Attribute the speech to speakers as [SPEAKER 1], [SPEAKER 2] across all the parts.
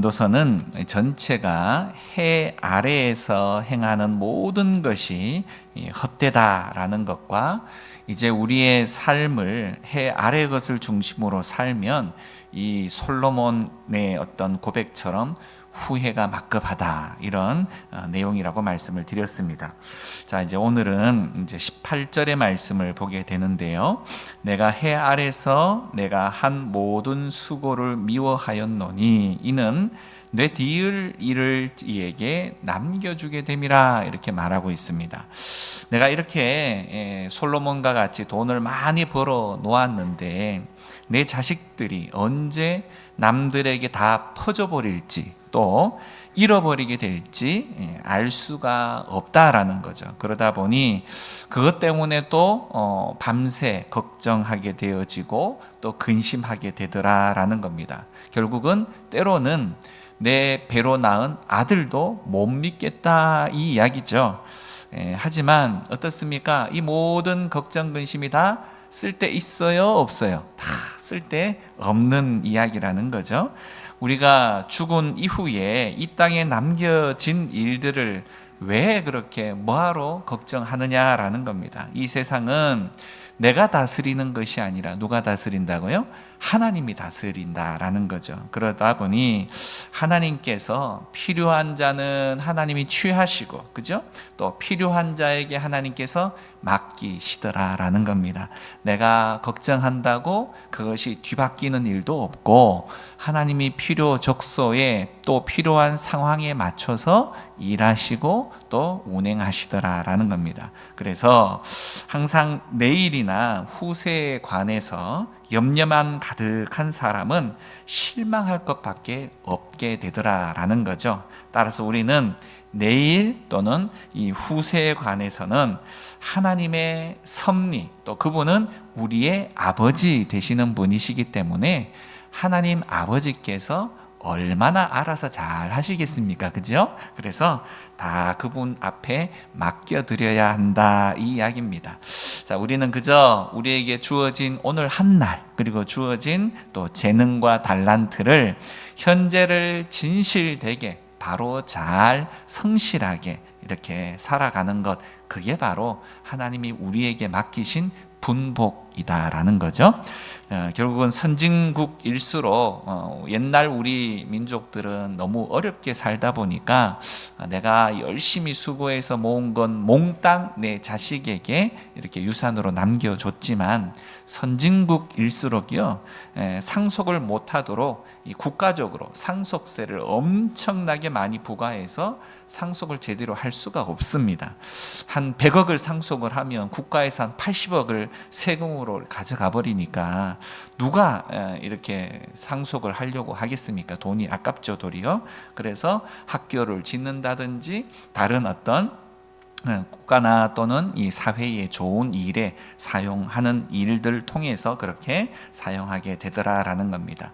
[SPEAKER 1] 전도서는 전체가 해 아래에서 행하는 모든 것이 헛되다라는 것과 이제 우리의 삶을 해 아래 것을 중심으로 살면 이 솔로몬의 어떤 고백처럼 후회가 막급하다, 이런 내용이라고 말씀을 드렸습니다. 자, 이제 오늘은 이제 18절의 말씀을 보게 되는데요. 내가 해 아래서 내가 한 모든 수고를 미워하였노니 이는 내 뒤을 이를 이에게 남겨주게 됨이라, 이렇게 말하고 있습니다. 내가 이렇게 솔로몬과 같이 돈을 많이 벌어 놓았는데 내 자식들이 언제 남들에게 다 퍼져버릴지 또 잃어버리게 될지 알 수가 없다라는 거죠. 그러다 보니 그것 때문에 또 밤새 걱정하게 되어지고 또 근심하게 되더라라는 겁니다. 결국은 때로는 내 배로 낳은 아들도 못 믿겠다, 이 이야기죠. 하지만 어떻습니까? 이 모든 걱정 근심이 다 쓸데 있어요, 없어요? 다 쓸데 없는 이야기라는 거죠. 우리가 죽은 이후에 이 땅에 남겨진 일들을 왜 그렇게 뭐하러 걱정하느냐라는 겁니다. 이 세상은 내가 다스리는 것이 아니라 누가 다스린다고요? 하나님이 다스린다라는 거죠. 그러다 보니 하나님께서 필요한 자는 하나님이 취하시고, 그죠? 또 필요한 자에게 하나님께서 맡기시더라라는 겁니다. 내가 걱정한다고 그것이 뒤바뀌는 일도 없고, 하나님이 필요적소에 또 필요한 상황에 맞춰서 일하시고 또 운행하시더라라는 겁니다. 그래서 항상 내일이나 후세에 관해서 염려만 가득한 사람은 실망할 것밖에 없게 되더라라는 거죠. 따라서 우리는 내일 또는 이 후세에 관해서는 하나님의 섭리, 또 그분은 우리의 아버지 되시는 분이시기 때문에 하나님 아버지께서 얼마나 알아서 잘 하시겠습니까? 그죠? 그래서 다 그분 앞에 맡겨드려야 한다, 이 이야기입니다. 자, 우리는 그저 우리에게 주어진 오늘 한 날, 그리고 주어진 또 재능과 달란트를 현재를 진실되게 바로 잘 성실하게 이렇게 살아가는 것, 그게 바로 하나님이 우리에게 맡기신 분복이다라는 거죠. 결국은 선진국일수록 옛날 우리 민족들은 너무 어렵게 살다 보니까 내가 열심히 수고해서 모은 건 몽땅 내 자식에게 이렇게 유산으로 남겨줬지만, 선진국일수록요 상속을 못하도록 이 국가적으로 상속세를 엄청나게 많이 부과해서 상속을 제대로 할 수가 없습니다. 한 100억을 상속을 하면 국가에서 한 80억을 세금으로 가져가 버리니까 누가 이렇게 상속을 하려고 하겠습니까? 돈이 아깝죠, 도리어. 그래서 학교를 짓는다든지 다른 어떤 국가나 또는 이 사회의 좋은 일에 사용하는 일들 통해서 그렇게 사용하게 되더라라는 겁니다.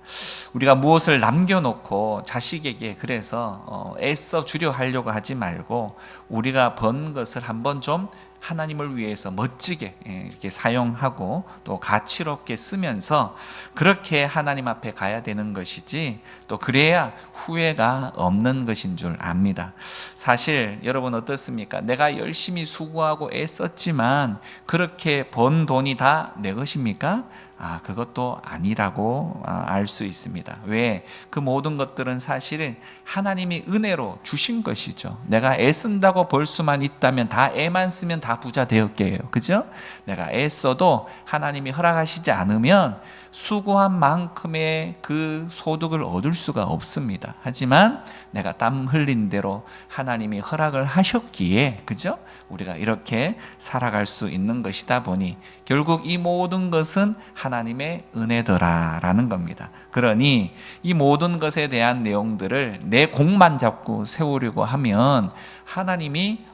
[SPEAKER 1] 우리가 무엇을 남겨놓고 자식에게 그래서 애써 주려 하려고 하지 말고, 우리가 번 것을 한번 좀 하나님을 위해서 멋지게 이렇게 사용하고 또 가치롭게 쓰면서 그렇게 하나님 앞에 가야 되는 것이지, 또 그래야 후회가 없는 것인 줄 압니다. 사실 여러분 어떻습니까? 내가 열심히 수고하고 애썼지만 그렇게 번 돈이 다 내 것입니까? 그것도 아니라고 알 수 있습니다. 왜? 그 모든 것들은 사실은 하나님이 은혜로 주신 것이죠. 내가 애쓴다고 벌 수만 있다면, 다 애만 쓰면 다 부자 되었게요. 그죠? 내가 애써도 하나님이 허락하시지 않으면 수고한 만큼의 그 소득을 얻을 수가 없습니다. 하지만 내가 땀 흘린 대로 하나님이 허락을 하셨기에, 그죠? 우리가 이렇게 살아갈 수 있는 것이다 보니 결국 이 모든 것은 하나님의 은혜더라라는 겁니다. 그러니 이 모든 것에 대한 내용들을 내 공만 잡고 세우려고 하면 하나님이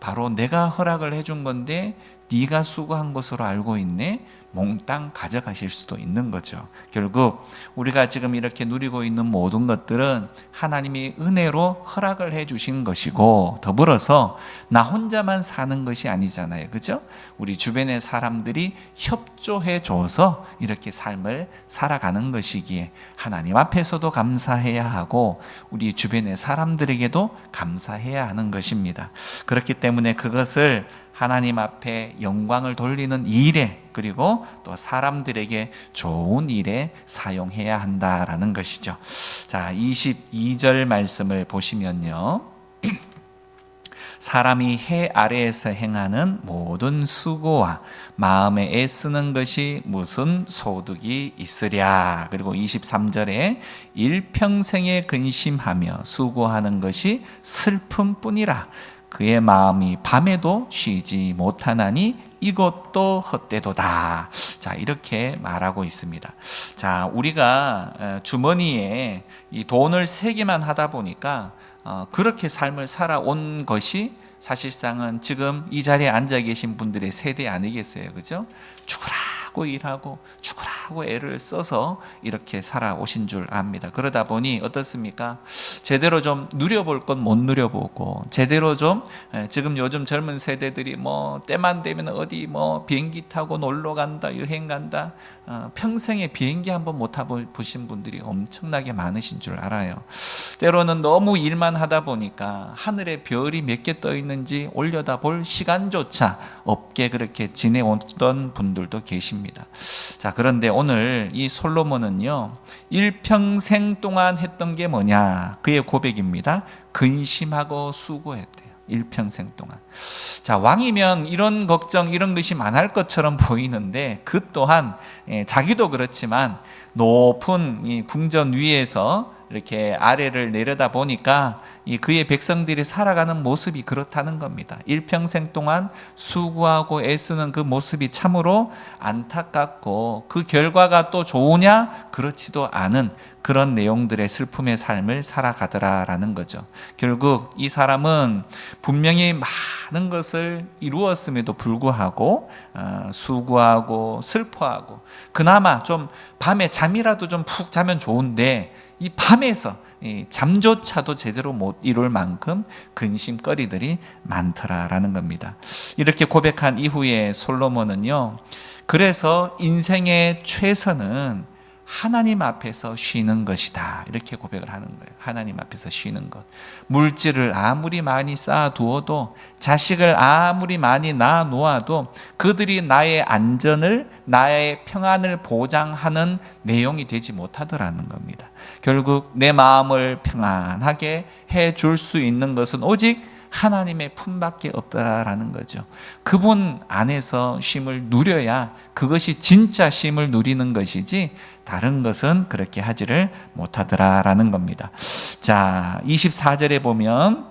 [SPEAKER 1] 바로 내가 허락을 해준 건데 네가 수고한 것으로 알고 있네, 몽땅 가져가실 수도 있는 거죠. 결국 우리가 지금 이렇게 누리고 있는 모든 것들은 하나님이 은혜로 허락을 해 주신 것이고, 더불어서 나 혼자만 사는 것이 아니잖아요. 그죠? 우리 주변의 사람들이 협조해 줘서 이렇게 삶을 살아가는 것이기에 하나님 앞에서도 감사해야 하고 우리 주변의 사람들에게도 감사해야 하는 것입니다. 그렇기 때문에 그것을 하나님 앞에 영광을 돌리는 일에, 그리고 또 사람들에게 좋은 일에 사용해야 한다라는 것이죠. 자, 22절 말씀을 보시면요. 사람이 해 아래에서 행하는 모든 수고와 마음에 애쓰는 것이 무슨 소득이 있으랴. 그리고 23절에 일평생에 근심하며 수고하는 것이 슬픔뿐이라. 그의 마음이 밤에도 쉬지 못하나니 이것도 헛되도다. 자, 이렇게 말하고 있습니다. 자, 우리가 주머니에 이 돈을 세기만 하다 보니까 그렇게 삶을 살아온 것이 사실상은 지금 이 자리에 앉아 계신 분들의 세대 아니겠어요? 그죠? 죽으라고 일하고 죽으라고 애를 써서 이렇게 살아오신 줄 압니다. 그러다 보니 어떻습니까? 제대로 좀 누려볼 건 못 누려보고, 제대로 좀 지금 요즘 젊은 세대들이 뭐 때만 되면 어디 뭐 비행기 타고 놀러 간다, 여행 간다, 평생에 비행기 한번 못 타보신 분들이 엄청나게 많으신 줄 알아요. 때로는 너무 일만 하다 보니까 하늘에 별이 몇 개 떠 있는지 올려다볼 시간조차 없게 그렇게 지내왔던 분들도 계십니다. 자, 그런데 오늘 이 솔로몬은요, 일평생 동안 했던 게 뭐냐? 그의 고백입니다. 근심하고 수고했대요. 일평생 동안. 자, 왕이면 이런 걱정, 이런 것이 안 할 것처럼 보이는데, 그 또한 자기도 그렇지만 높은 이 궁전 위에서 이렇게 아래를 내려다 보니까 이 그의 백성들이 살아가는 모습이 그렇다는 겁니다. 일평생 동안 수고하고 애쓰는 그 모습이 참으로 안타깝고, 그 결과가 또 좋으냐? 그렇지도 않은 그런 내용들의 슬픔의 삶을 살아가더라라는 거죠. 결국 이 사람은 분명히 많은 것을 이루었음에도 불구하고 수고하고 슬퍼하고, 그나마 좀 밤에 잠이라도 좀 푹 자면 좋은데 이 밤에서 잠조차도 제대로 못 이룰 만큼 근심거리들이 많더라라는 겁니다. 이렇게 고백한 이후에 솔로몬은요, 그래서 인생의 최선은 하나님 앞에서 쉬는 것이다, 이렇게 고백을 하는 거예요. 하나님 앞에서 쉬는 것. 물질을 아무리 많이 쌓아두어도, 자식을 아무리 많이 낳아 놓아도 그들이 나의 안전을, 나의 평안을 보장하는 내용이 되지 못하더라는 겁니다. 결국 내 마음을 평안하게 해줄 수 있는 것은 오직 하나님의 품밖에 없다라는 거죠. 그분 안에서 쉼을 누려야 그것이 진짜 쉼을 누리는 것이지, 다른 것은 그렇게 하지를 못하더라라는 겁니다. 자, 24절에 보면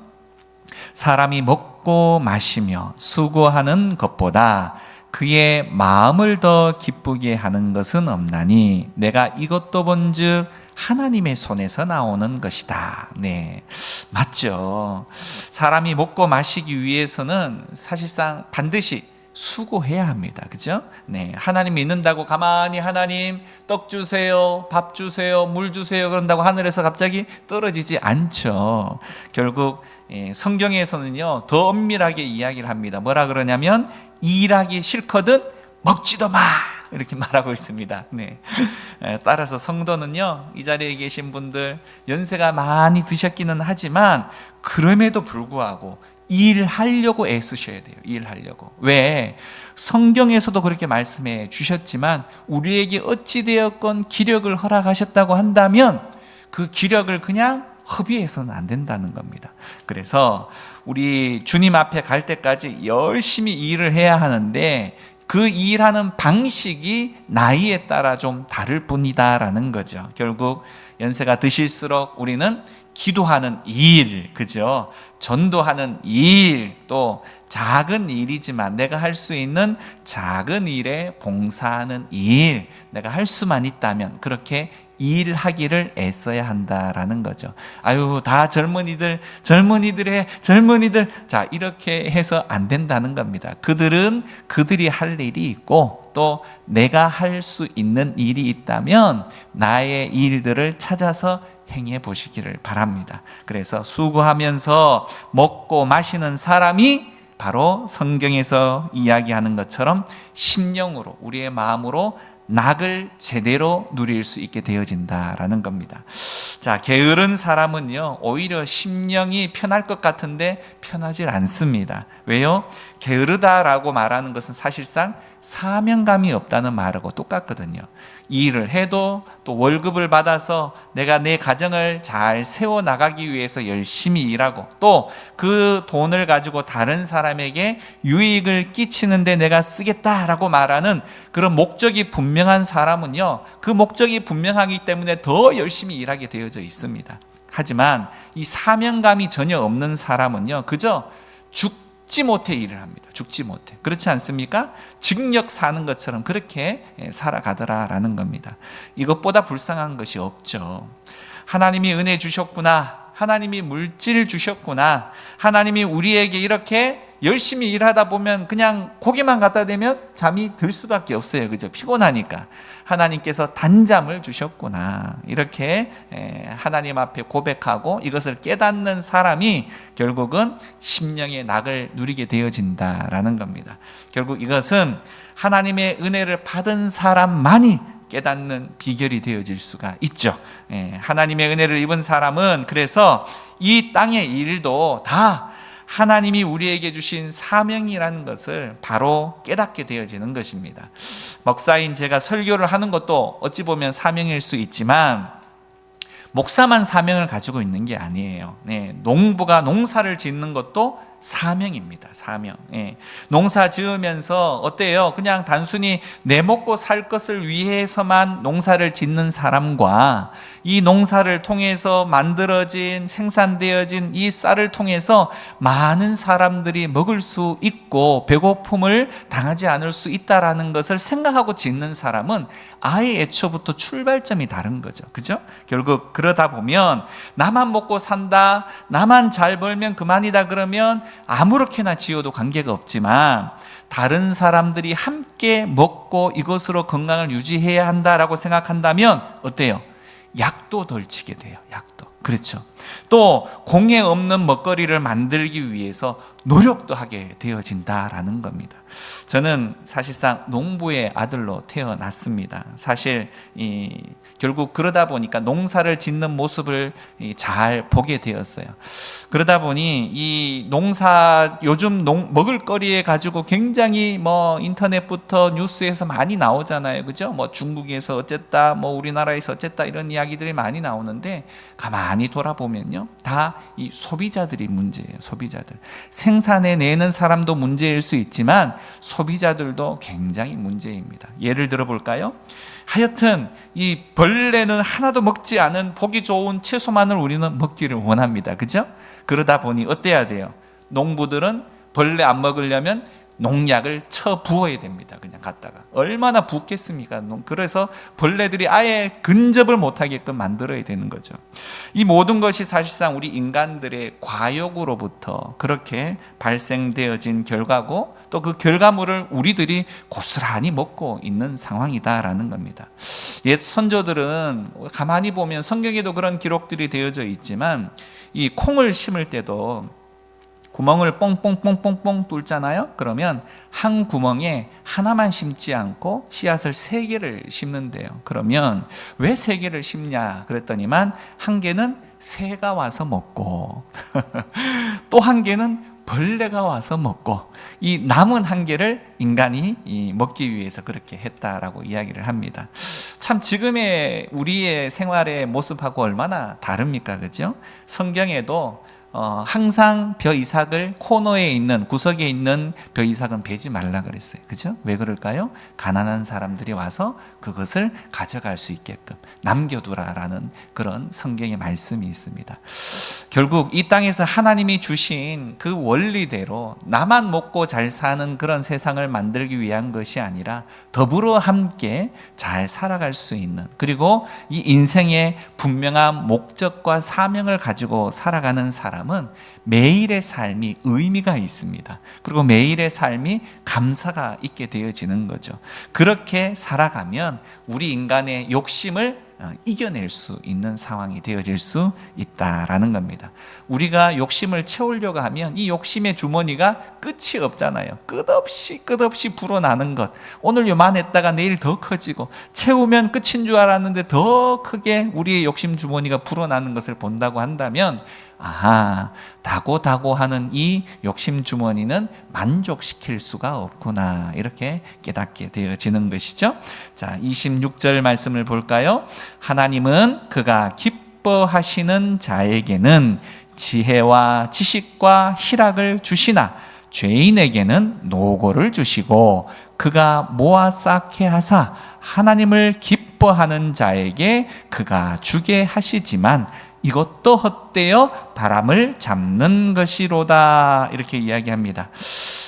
[SPEAKER 1] 사람이 먹고 마시며 수고하는 것보다 그의 마음을 더 기쁘게 하는 것은 없나니 내가 이것도 본즉 하나님의 손에서 나오는 것이다. 네, 맞죠. 사람이 먹고 마시기 위해서는 사실상 반드시 수고해야 합니다. 그죠? 네, 하나님 믿는다고 가만히 하나님 떡 주세요, 밥 주세요, 물 주세요 그런다고 하늘에서 갑자기 떨어지지 않죠. 결국 성경에서는요, 더 엄밀하게 이야기를 합니다. 뭐라 그러냐면 일하기 싫거든 먹지도 마, 이렇게 말하고 있습니다. 네. 따라서 성도는요, 이 자리에 계신 분들 연세가 많이 드셨기는 하지만 그럼에도 불구하고 일하려고 애쓰셔야 돼요. 일하려고. 왜? 성경에서도 그렇게 말씀해 주셨지만 우리에게 어찌되었건 기력을 허락하셨다고 한다면 그 기력을 그냥 허비해서는 안 된다는 겁니다. 그래서 우리 주님 앞에 갈 때까지 열심히 일을 해야 하는데 그 일하는 방식이 나이에 따라 좀 다를 뿐이다라는 거죠. 결국 연세가 드실수록 우리는 기도하는 일, 그죠? 전도하는 일, 또 작은 일이지만 내가 할 수 있는 작은 일에 봉사하는 일, 내가 할 수만 있다면 그렇게 일하기를 애써야 한다라는 거죠. 아유, 다 젊은이들, 자, 이렇게 해서 안 된다는 겁니다. 그들은 그들이 할 일이 있고, 또 내가 할 수 있는 일이 있다면 나의 일들을 찾아서 행해 보시기를 바랍니다. 그래서 수고하면서 먹고 마시는 사람이 바로 성경에서 이야기하는 것처럼 심령으로, 우리의 마음으로 낙을 제대로 누릴 수 있게 되어진다라는 겁니다. 자, 게으른 사람은요, 오히려 심령이 편할 것 같은데 편하질 않습니다. 왜요? 게으르다라고 말하는 것은 사실상 사명감이 없다는 말하고 똑같거든요. 이 일을 해도 또 월급을 받아서 내가 내 가정을 잘 세워나가기 위해서 열심히 일하고, 또 그 돈을 가지고 다른 사람에게 유익을 끼치는데 내가 쓰겠다라고 말하는 그런 목적이 분명한 사람은요, 그 목적이 분명하기 때문에 더 열심히 일하게 되어져 있습니다. 하지만 이 사명감이 전혀 없는 사람은요, 그저 죽지 못해 일을 합니다. 죽지 못해. 그렇지 않습니까? 직력 사는 것처럼 그렇게 살아가더라라는 겁니다. 이것보다 불쌍한 것이 없죠. 하나님이 은혜 주셨구나. 하나님이 물질 주셨구나. 하나님이 우리에게 이렇게 열심히 일하다 보면 그냥 고기만 갖다 대면 잠이 들 수밖에 없어요. 그죠? 피곤하니까. 하나님께서 단잠을 주셨구나. 이렇게 하나님 앞에 고백하고 이것을 깨닫는 사람이 결국은 심령의 낙을 누리게 되어진다라는 겁니다. 결국 이것은 하나님의 은혜를 받은 사람만이 깨닫는 비결이 되어질 수가 있죠. 하나님의 은혜를 입은 사람은 그래서 이 땅의 일도 다 하나님이 우리에게 주신 사명이라는 것을 바로 깨닫게 되어지는 것입니다. 목사인 제가 설교를 하는 것도 어찌 보면 사명일 수 있지만, 목사만 사명을 가지고 있는 게 아니에요. 농부가 농사를 짓는 것도 사명입니다. 사명. 농사 지으면서 어때요? 그냥 단순히 내 먹고 살 것을 위해서만 농사를 짓는 사람과 이 농사를 통해서 만들어진, 생산되어진 이 쌀을 통해서 많은 사람들이 먹을 수 있고 배고픔을 당하지 않을 수 있다라는 것을 생각하고 짓는 사람은 아예 애초부터 출발점이 다른 거죠. 그죠? 결국 그러다 보면 나만 먹고 산다, 나만 잘 벌면 그만이다 그러면 아무렇게나 지어도 관계가 없지만, 다른 사람들이 함께 먹고 이것으로 건강을 유지해야 한다라고 생각한다면 어때요? 약도 덜 치게 돼요. 약도. 그렇죠. 또 공에 없는 먹거리를 만들기 위해서 노력도 하게 되어진다라는 겁니다. 저는 사실상 농부의 아들로 태어났습니다. 사실 결국 그러다 보니까 농사를 짓는 모습을 잘 보게 되었어요. 그러다 보니 이 농사, 요즘 먹을거리에 가지고 굉장히 인터넷부터 뉴스에서 많이 나오잖아요. 그죠? 중국에서 어쨌다, 우리나라에서 어쨌다, 이런 이야기들이 많이 나오는데, 가만히 돌아보면요, 다 이 소비자들이 문제예요. 소비자들. 생산해내는 사람도 문제일 수 있지만 소비자들도 굉장히 문제입니다. 예를 들어 볼까요? 하여튼 이 벌레는 하나도 먹지 않은 보기 좋은 채소만을 우리는 먹기를 원합니다. 그죠? 그러다 보니 어때야 돼요? 농부들은 벌레 안 먹으려면 농약을 쳐 부어야 됩니다. 그냥 갖다가. 얼마나 붓겠습니까? 그래서 벌레들이 아예 근접을 못하게끔 만들어야 되는 거죠. 이 모든 것이 사실상 우리 인간들의 과욕으로부터 그렇게 발생되어진 결과고, 또 그 결과물을 우리들이 고스란히 먹고 있는 상황이다라는 겁니다. 옛 선조들은 가만히 보면 성경에도 그런 기록들이 되어져 있지만, 이 콩을 심을 때도 구멍을 뽕뽕뽕뽕뽕 뚫잖아요. 그러면 한 구멍에 하나만 심지 않고 씨앗을 3개를 심는데요. 그러면 왜 3개를 심냐 그랬더니만, 한 개는 새가 와서 먹고 또 한 개는 벌레가 와서 먹고, 이 남은 한 개를 인간이 먹기 위해서 그렇게 했다라고 이야기를 합니다. 참 지금의 우리의 생활의 모습하고 얼마나 다릅니까? 그죠? 성경에도 항상 벼 이삭을 코너에 있는 구석에 있는 벼 이삭은 베지 말라 그랬어요. 그죠? 왜 그럴까요? 가난한 사람들이 와서 그것을 가져갈 수 있게끔 남겨두라라는 그런 성경의 말씀이 있습니다. 결국 이 땅에서 하나님이 주신 그 원리대로 나만 먹고 잘 사는 그런 세상을 만들기 위한 것이 아니라 더불어 함께 잘 살아갈 수 있는, 그리고 이 인생의 분명한 목적과 사명을 가지고 살아가는 사람은 매일의 삶이 의미가 있습니다. 그리고 매일의 삶이 감사가 있게 되어지는 거죠. 그렇게 살아가면 우리 인간의 욕심을 이겨낼 수 있는 상황이 되어질 수 있다라는 겁니다. 우리가 욕심을 채우려고 하면 이 욕심의 주머니가 끝이 없잖아요. 끝없이 불어나는 것. 오늘 요만했다가 내일 더 커지고, 채우면 끝인 줄 알았는데 더 크게 우리의 욕심 주머니가 불어나는 것을 본다고 한다면, 아하, 다고 하는 이 욕심 주머니는 만족시킬 수가 없구나, 이렇게 깨닫게 되어지는 것이죠. 자, 26절 말씀을 볼까요? 하나님은 그가 기뻐하시는 자에게는 지혜와 지식과 희락을 주시나 죄인에게는 노고를 주시고, 그가 모아 쌓게 하사 하나님을 기뻐하는 자에게 그가 주게 하시지만 이것도 헛되어 바람을 잡는 것이로다, 이렇게 이야기합니다.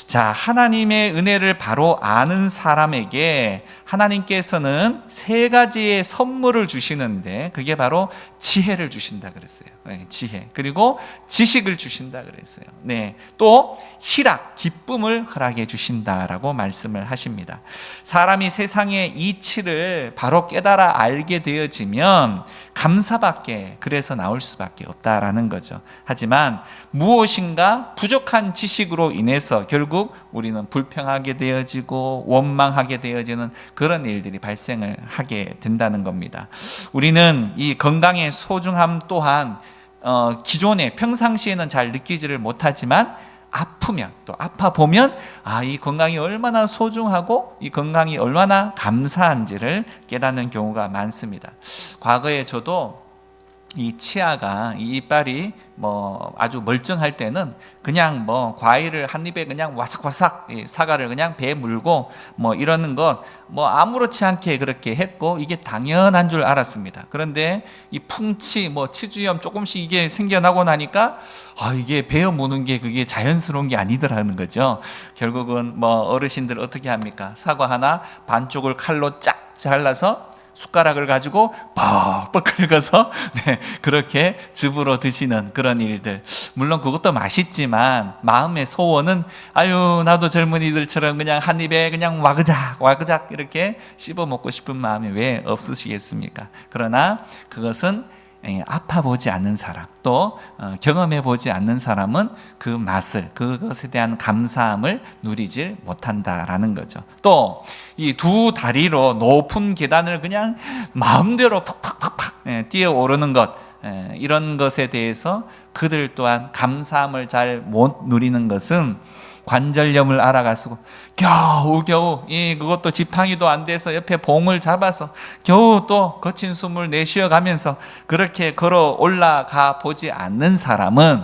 [SPEAKER 1] 자, 하나님의 은혜를 바로 아는 사람에게 하나님께서는 세 가지의 선물을 주시는데, 그게 바로 지혜를 주신다 그랬어요. 네, 지혜. 그리고 지식을 주신다 그랬어요. 네, 또 희락, 기쁨을 허락해 주신다라고 말씀을 하십니다. 사람이 세상의 이치를 바로 깨달아 알게 되어지면 감사밖에 그래서 나올 수밖에 없다라는 거죠. 하지만 무엇인가 부족한 지식으로 인해서 결국 우리는 불평하게 되어지고 원망하게 되어지는 그런 일들이 발생을 하게 된다는 겁니다. 우리는 이 건강의 소중함 또한 기존에 평상시에는 잘 느끼지를 못하지만 아프면, 또 아파 보면, 이 건강이 얼마나 소중하고 이 건강이 얼마나 감사한지를 깨닫는 경우가 많습니다. 과거에 저도 이 치아가, 이 이빨이 아주 멀쩡할 때는 그냥 과일을 한 입에 그냥 와삭와삭 사과를 그냥 배에 물고 이러는 것 아무렇지 않게 그렇게 했고, 이게 당연한 줄 알았습니다. 그런데 이 풍치 치주염 조금씩 이게 생겨나고 나니까 이게 베어 무는 게 그게 자연스러운 게 아니더라는 거죠. 결국은 어르신들 어떻게 합니까? 사과 하나 반쪽을 칼로 쫙 잘라서 숟가락을 가지고 뻑뻑 긁어서 그렇게 즙으로 드시는 그런 일들. 물론 그것도 맛있지만 마음의 소원은 나도 젊은이들처럼 그냥 한 입에 그냥 와그작 이렇게 씹어 먹고 싶은 마음이 왜 없으시겠습니까? 그러나 그것은 아파보지 않는 사람, 또 경험해보지 않는 사람은 그 맛을, 그것에 대한 감사함을 누리질 못한다라는 거죠. 또 이 두 다리로 높은 계단을 그냥 마음대로 팍팍팍팍 뛰어오르는 것, 이런 것에 대해서 그들 또한 감사함을 잘 못 누리는 것은 관절염을 알아가지고 겨우 그것도 지팡이도 안 돼서 옆에 봉을 잡아서 겨우 또 거친 숨을 내쉬어가면서 그렇게 걸어 올라가 보지 않는 사람은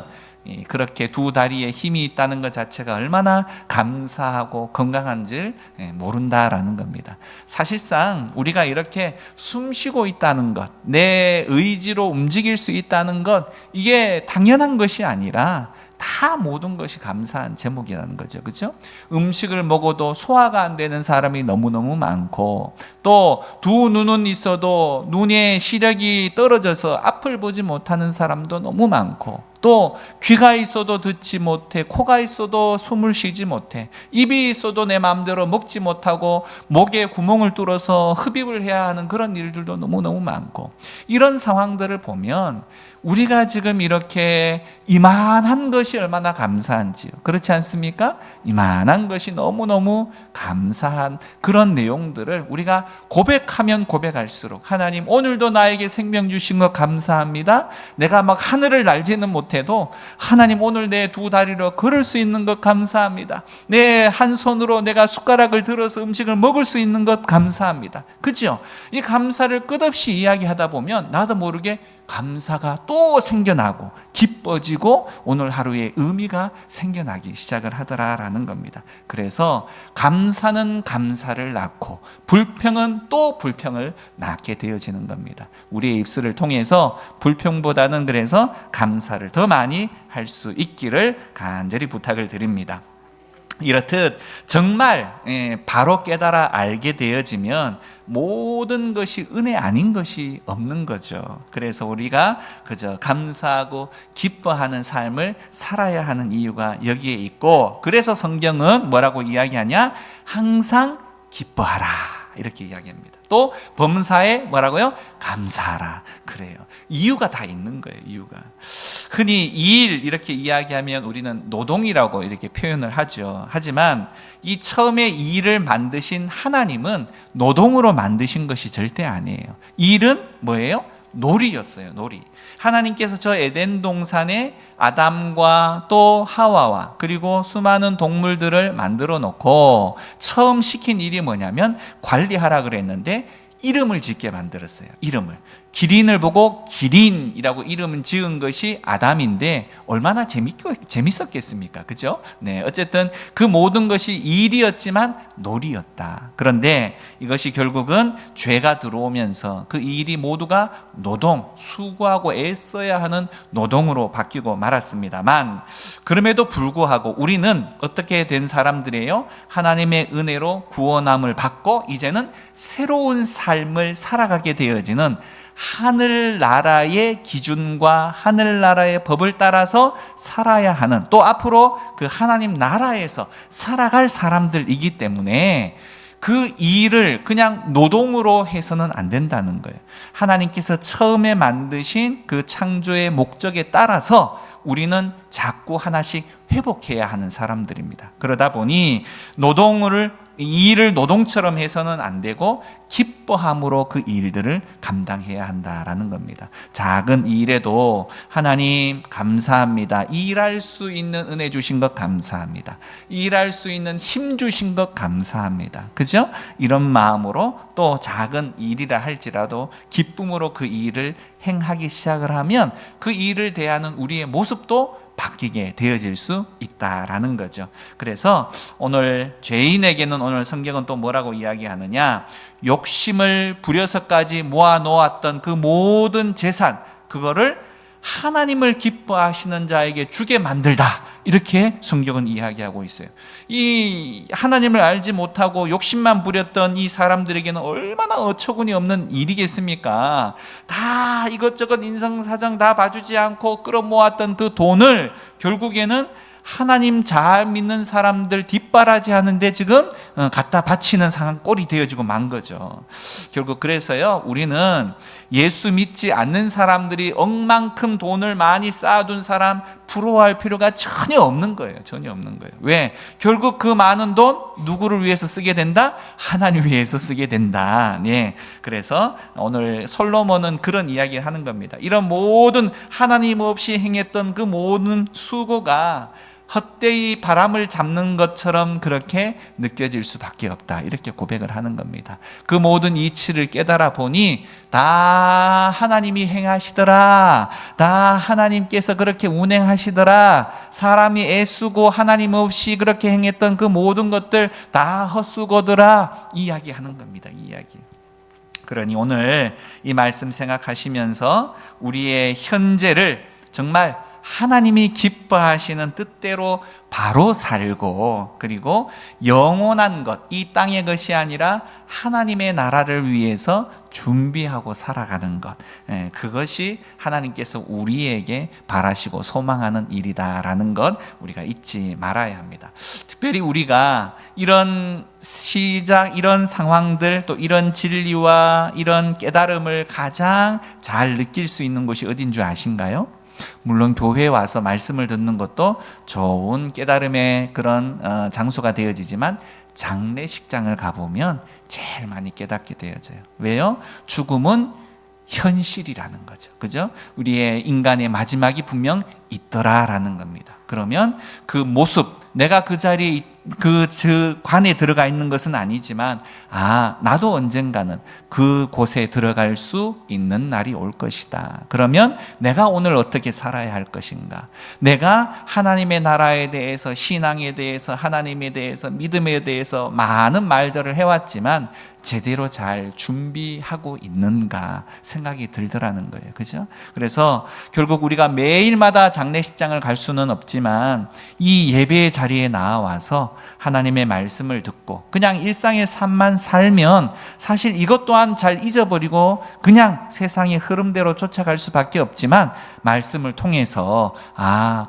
[SPEAKER 1] 그렇게 두 다리에 힘이 있다는 것 자체가 얼마나 감사하고 건강한지 모른다라는 겁니다. 사실상 우리가 이렇게 숨 쉬고 있다는 것, 내 의지로 움직일 수 있다는 것, 이게 당연한 것이 아니라 다 모든 것이 감사한 제목이라는 거죠. 그렇죠? 음식을 먹어도 소화가 안 되는 사람이 너무너무 많고, 또 두 눈은 있어도 눈의 시력이 떨어져서 앞을 보지 못하는 사람도 너무 많고, 또 귀가 있어도 듣지 못해, 코가 있어도 숨을 쉬지 못해, 입이 있어도 내 마음대로 먹지 못하고 목에 구멍을 뚫어서 흡입을 해야 하는 그런 일들도 너무너무 많고, 이런 상황들을 보면 우리가 지금 이렇게 이만한 것이 얼마나 감사한지요. 그렇지 않습니까? 이만한 것이 너무너무 감사한 그런 내용들을 우리가 고백하면 고백할수록, 하나님 오늘도 나에게 생명 주신 것 감사합니다. 내가 막 하늘을 날지는 못해도 하나님 오늘 내 두 다리로 걸을 수 있는 것 감사합니다. 내 한 손으로 내가 숟가락을 들어서 음식을 먹을 수 있는 것 감사합니다. 그죠? 이 감사를 끝없이 이야기하다 보면 나도 모르게 감사가 또 생겨나고 기뻐지고 오늘 하루에 의미가 생겨나기 시작을 하더라라는 겁니다. 그래서 감사는 감사를 낳고 불평은 또 불평을 낳게 되어지는 겁니다. 우리의 입술을 통해서 불평보다는 그래서 감사를 더 많이 할 수 있기를 간절히 부탁을 드립니다. 이렇듯 정말 바로 깨달아 알게 되어지면 모든 것이 은혜 아닌 것이 없는 거죠. 그래서 우리가 그저 감사하고 기뻐하는 삶을 살아야 하는 이유가 여기에 있고, 그래서 성경은 뭐라고 이야기하냐? 항상 기뻐하라 이렇게 이야기합니다. 또 범사에 뭐라고요? 감사하라. 그래요. 이유가 다 있는 거예요. 이유가. 흔히 일 이렇게 이야기하면 우리는 노동이라고 이렇게 표현을 하죠. 하지만 이 처음에 일을 만드신 하나님은 노동으로 만드신 것이 절대 아니에요. 일은 뭐예요? 놀이였어요. 놀이. 하나님께서 저 에덴 동산에 아담과 또 하와와 그리고 수많은 동물들을 만들어 놓고 처음 시킨 일이 뭐냐면 관리하라 그랬는데 이름을 짓게 만들었어요. 이름을. 기린을 보고 기린이라고 이름을 지은 것이 아담인데 얼마나 재밌었겠습니까? 그죠? 네, 어쨌든 그 모든 것이 일이었지만 놀이였다. 그런데 이것이 결국은 죄가 들어오면서 그 일이 모두가 노동, 수고하고 애써야 하는 노동으로 바뀌고 말았습니다만, 그럼에도 불구하고 우리는 어떻게 된 사람들이에요? 하나님의 은혜로 구원함을 받고 이제는 새로운 삶을 살아가게 되어지는 하늘나라의 기준과 하늘나라의 법을 따라서 살아야 하는, 또 앞으로 그 하나님 나라에서 살아갈 사람들이기 때문에 그 일을 그냥 노동으로 해서는 안 된다는 거예요. 하나님께서 처음에 만드신 그 창조의 목적에 따라서 우리는 자꾸 하나씩 회복해야 하는 사람들입니다. 그러다 보니 이 일을 노동처럼 해서는 안 되고 기뻐함으로 그 일들을 감당해야 한다라는 겁니다. 작은 일에도 하나님 감사합니다. 일할 수 있는 은혜 주신 것 감사합니다. 일할 수 있는 힘 주신 것 감사합니다. 그죠? 이런 마음으로 또 작은 일이라 할지라도 기쁨으로 그 일을 행하기 시작을 하면 그 일을 대하는 우리의 모습도 바뀌게 되어질 수 있다라는 거죠. 그래서 오늘 죄인에게는 오늘 성경은 또 뭐라고 이야기하느냐? 욕심을 부려서까지 모아놓았던 그 모든 재산, 그거를 하나님을 기뻐하시는 자에게 주게 만들다, 이렇게 성경은 이야기하고 있어요. 이 하나님을 알지 못하고 욕심만 부렸던 이 사람들에게는 얼마나 어처구니 없는 일이겠습니까? 다 이것저것 인생사정 다 봐주지 않고 끌어모았던 그 돈을 결국에는 하나님 잘 믿는 사람들 뒷바라지 하는데 지금 갖다 바치는 상황 꼴이 되어지고 만 거죠. 결국 그래서요, 우리는 예수 믿지 않는 사람들이 억만큼 돈을 많이 쌓아둔 사람 부러워할 필요가 전혀 없는 거예요. 전혀 없는 거예요. 왜? 결국 그 많은 돈 누구를 위해서 쓰게 된다? 하나님 위해서 쓰게 된다. 네. 그래서 오늘 솔로몬은 그런 이야기를 하는 겁니다. 이런 모든 하나님 없이 행했던 그 모든 수고가 헛되이 바람을 잡는 것처럼 그렇게 느껴질 수밖에 없다, 이렇게 고백을 하는 겁니다. 그 모든 이치를 깨달아 보니 다 하나님이 행하시더라, 다 하나님께서 그렇게 운행하시더라, 사람이 애쓰고 하나님 없이 그렇게 행했던 그 모든 것들 다 헛수고더라, 이야기하는 겁니다. 이야기. 그러니 오늘 이 말씀 생각하시면서 우리의 현재를 정말 하나님이 기뻐하시는 뜻대로 바로 살고, 그리고 영원한 것, 이 땅의 것이 아니라 하나님의 나라를 위해서 준비하고 살아가는 것, 그것이 하나님께서 우리에게 바라시고 소망하는 일이다라는 것 우리가 잊지 말아야 합니다. 특별히 우리가 이런 이런 상황들, 또 이런 진리와 이런 깨달음을 가장 잘 느낄 수 있는 곳이 어딘 줄 아신가요? 물론 교회에 와서 말씀을 듣는 것도 좋은 깨달음의 그런 장소가 되어지지만 장례식장을 가보면 제일 많이 깨닫게 되어져요. 왜요? 죽음은 현실이라는 거죠. 그죠? 우리의 인간의 마지막이 분명 있더라라는 겁니다. 그러면 그 모습, 내가 그 자리에 저 관에 들어가 있는 것은 아니지만, 나도 언젠가는 그곳에 들어갈 수 있는 날이 올 것이다. 그러면 내가 오늘 어떻게 살아야 할 것인가? 내가 하나님의 나라에 대해서, 신앙에 대해서, 하나님에 대해서, 믿음에 대해서 많은 말들을 해왔지만 제대로 잘 준비하고 있는가 생각이 들더라는 거예요. 그죠? 그래서 결국 우리가 매일마다 장례식장을 갈 수는 없지만 이 예배의 자리에 나와서 하나님의 말씀을 듣고 그냥 일상의 삶만 살면 사실 이것 또한 잘 잊어버리고 그냥 세상의 흐름대로 쫓아갈 수밖에 없지만, 말씀을 통해서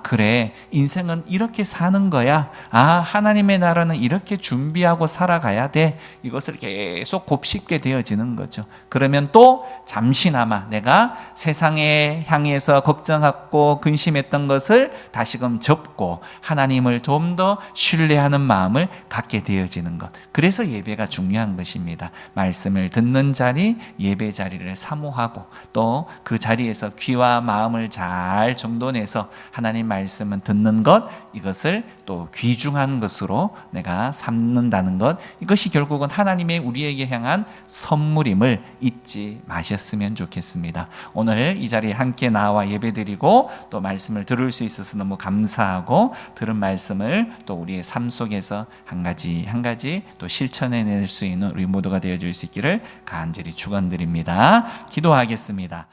[SPEAKER 1] 그래, 인생은 이렇게 사는 거야. 하나님의 나라는 이렇게 준비하고 살아가야 돼. 이것을 계속 곱씹게 되어지는 거죠. 그러면 또 잠시나마 내가 세상에 향해서 걱정하고 근심했던 것을 다시금 접고 하나님을 좀 더 신뢰하는 마음을 갖게 되어지는 것. 그래서 예배가 중요한 것입니다. 말씀을 듣는 자리, 예배 자리를 사모하고 또 그 자리에서 귀와 마음을 잘 정돈해서 하나님 말씀은 듣는 것, 이것을 또 귀중한 것으로 내가 삼는다는 것, 이것이 결국은 하나님의 우리에게 향한 선물임을 잊지 마셨으면 좋겠습니다. 오늘 이 자리에 함께 나와 예배드리고 또 말씀을 들을 수 있어서 너무 감사하고, 들은 말씀을 또 우리의 삶 속에서 한 가지 한 가지 또 실천해낼 수 있는 우리 모두가 되어줄 수 있기를 간절히 축원드립니다. 기도하겠습니다.